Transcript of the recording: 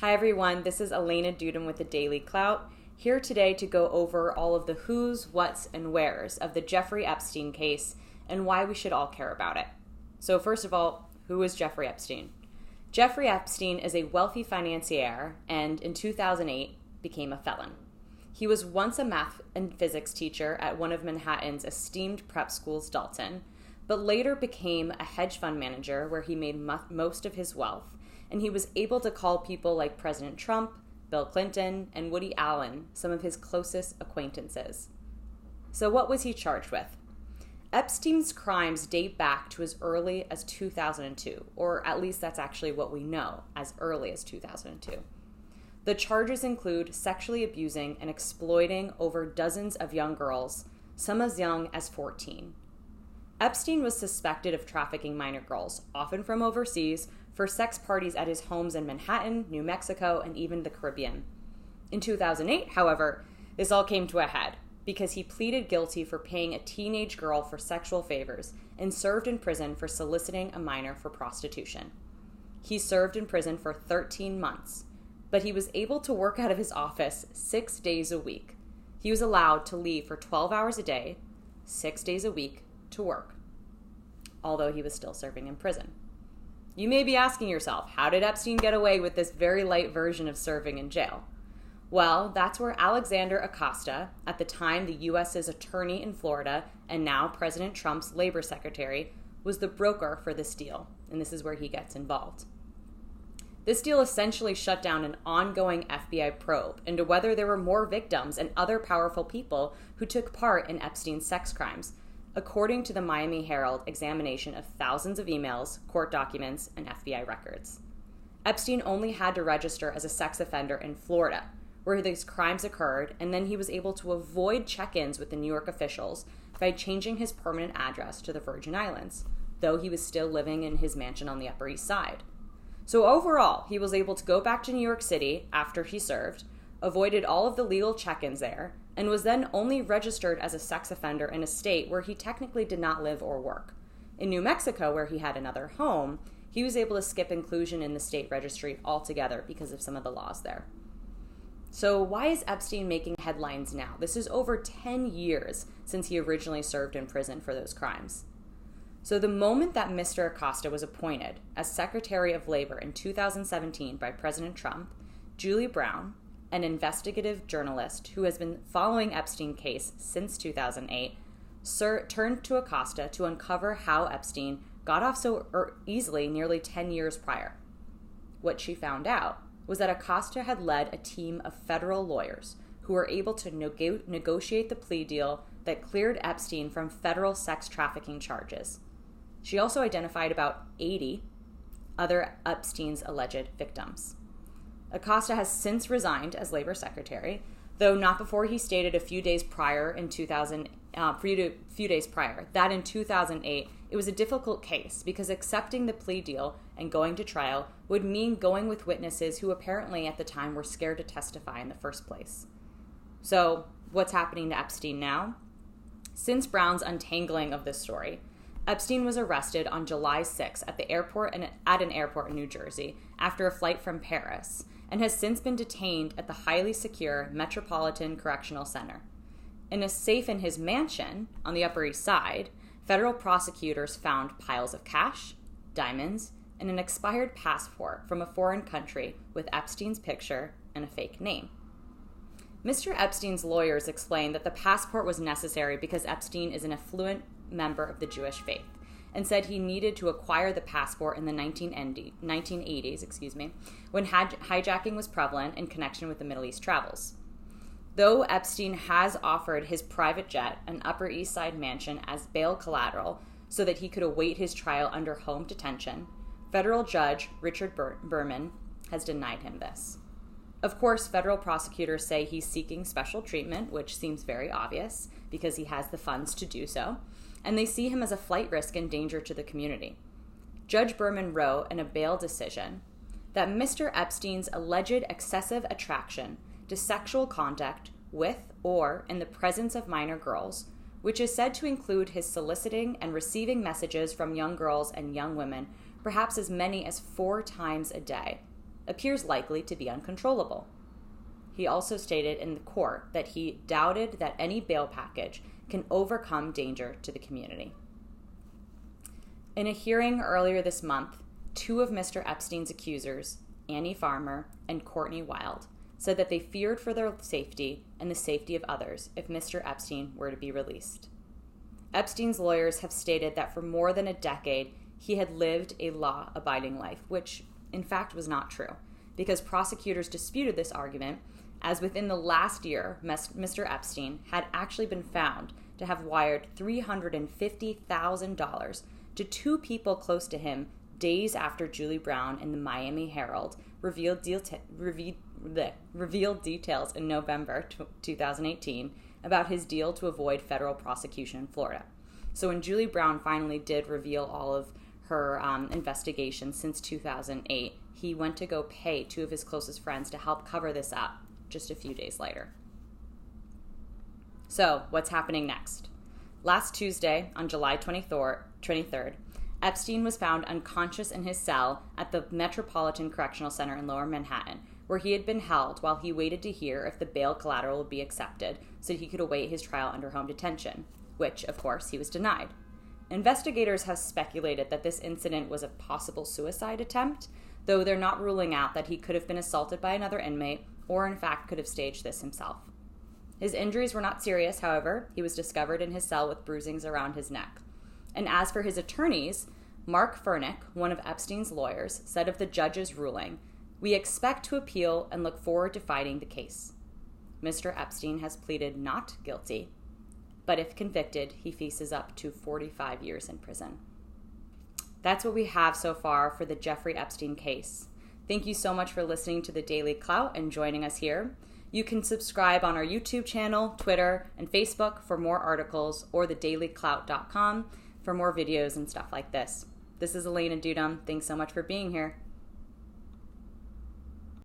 Hi everyone, this is Elena Dudem with the Daily Clout, here today to go over all of the who's, what's, and where's of the Jeffrey Epstein case and why we should all care about it. So first of all, who is Jeffrey Epstein? Jeffrey Epstein is a wealthy financier and in 2008 became a felon. He was once a math and physics teacher at one of Manhattan's esteemed prep schools, Dalton, but later became a hedge fund manager where he made most of his wealth, and he was able to call people like President Trump, Bill Clinton, and Woody Allen some of his closest acquaintances. So what was he charged with? Epstein's crimes date back to as early as 2002, or at least that's actually what we know, as early as 2002. The charges include sexually abusing and exploiting over dozens of young girls, some as young as 14. Epstein was suspected of trafficking minor girls, often from overseas, for sex parties at his homes in Manhattan, New Mexico, and even the Caribbean. In 2008, however, this all came to a head because he pleaded guilty for paying a teenage girl for sexual favors and served in prison for soliciting a minor for prostitution. He served in prison for 13 months, but he was able to work out of his office 6 days a week. He was allowed to leave for 12 hours a day, 6 days a week, to work, although he was still serving in prison. You may be asking yourself, how did Epstein get away with this very light version of serving in jail? Well, that's where Alexander Acosta, at the time the U.S.'s attorney in Florida and now President Trump's labor secretary, was the broker for this deal, and this is where he gets involved. This deal essentially shut down an ongoing FBI probe into whether there were more victims and other powerful people who took part in Epstein's sex crimes, according to the Miami Herald examination of thousands of emails, court documents, and FBI records. Epstein only had to register as a sex offender in Florida, where these crimes occurred, and then he was able to avoid check-ins with the New York officials by changing his permanent address to the Virgin Islands, though he was still living in his mansion on the Upper East Side. So overall, he was able to go back to New York City after he served, avoided all of the legal check-ins there, and was then only registered as a sex offender in a state where he technically did not live or work. In New Mexico, where he had another home, he was able to skip inclusion in the state registry altogether because of some of the laws there. So why is Epstein making headlines now? This is over 10 years since he originally served in prison for those crimes. So the moment that Mr. Acosta was appointed as Secretary of Labor in 2017 by President Trump, Julie Brown, an investigative journalist who has been following Epstein's case since 2008, turned to Acosta to uncover how Epstein got off so easily nearly 10 years prior. What she found out was that Acosta had led a team of federal lawyers who were able to negotiate the plea deal that cleared Epstein from federal sex trafficking charges. She also identified about 80 other Epstein's alleged victims. Acosta has since resigned as labor secretary, though not before he stated a few days prior that in 2008 it was a difficult case because accepting the plea deal and going to trial would mean going with witnesses who apparently at the time were scared to testify in the first place. So what's happening to Epstein now? Since Brown's untangling of this story, Epstein was arrested on July 6 at an airport in New Jersey after a flight from Paris, and has since been detained at the highly secure Metropolitan Correctional Center. In a safe in his mansion on the Upper East Side, federal prosecutors found piles of cash, diamonds, and an expired passport from a foreign country with Epstein's picture and a fake name. Mr. Epstein's lawyers explained that the passport was necessary because Epstein is an affluent member of the Jewish faith, and said he needed to acquire the passport in the 1980s, when hijacking was prevalent in connection with the Middle East travels. Though Epstein has offered his private jet an Upper East Side mansion as bail collateral so that he could await his trial under home detention, federal judge Richard Berman has denied him this. Of course, federal prosecutors say he's seeking special treatment, which seems very obvious because he has the funds to do so, and they see him as a flight risk and danger to the community. Judge Berman wrote in a bail decision that Mr. Epstein's alleged excessive attraction to sexual contact with or in the presence of minor girls, which is said to include his soliciting and receiving messages from young girls and young women, perhaps as many as 4 times a day, appears likely to be uncontrollable. He also stated in the court that he doubted that any bail package can overcome danger to the community. In a hearing earlier this month, two of Mr. Epstein's accusers, Annie Farmer and Courtney Wild, said that they feared for their safety and the safety of others if Mr. Epstein were to be released. Epstein's lawyers have stated that for more than a decade, he had lived a law-abiding life, which in fact was not true, because prosecutors disputed this argument, as within the last year, Mr. Epstein had actually been found to have wired $350,000 to two people close to him days after Julie Brown in the Miami Herald revealed details in November 2018 about his deal to avoid federal prosecution in Florida. So when Julie Brown finally did reveal all of her investigations since 2008, he went to go pay two of his closest friends to help cover this up just a few days later. So what's happening next? Last Tuesday, on July 23rd, Epstein was found unconscious in his cell at the Metropolitan Correctional Center in Lower Manhattan, where he had been held while he waited to hear if the bail collateral would be accepted so he could await his trial under home detention, which, of course, he was denied. Investigators have speculated that this incident was a possible suicide attempt, though they're not ruling out that he could have been assaulted by another inmate or, in fact, could have staged this himself. His injuries were not serious, however. He was discovered in his cell with bruisings around his neck. And as for his attorneys, Mark Furnick, one of Epstein's lawyers, said of the judge's ruling, "We expect to appeal and look forward to fighting the case." Mr. Epstein has pleaded not guilty, but if convicted, he faces up to 45 years in prison. That's what we have so far for the Jeffrey Epstein case. Thank you so much for listening to the Daily Clout and joining us here. You can subscribe on our YouTube channel, Twitter, and Facebook for more articles, or thedailyclout.com for more videos and stuff like this. This is Elena Dudum. Thanks so much for being here.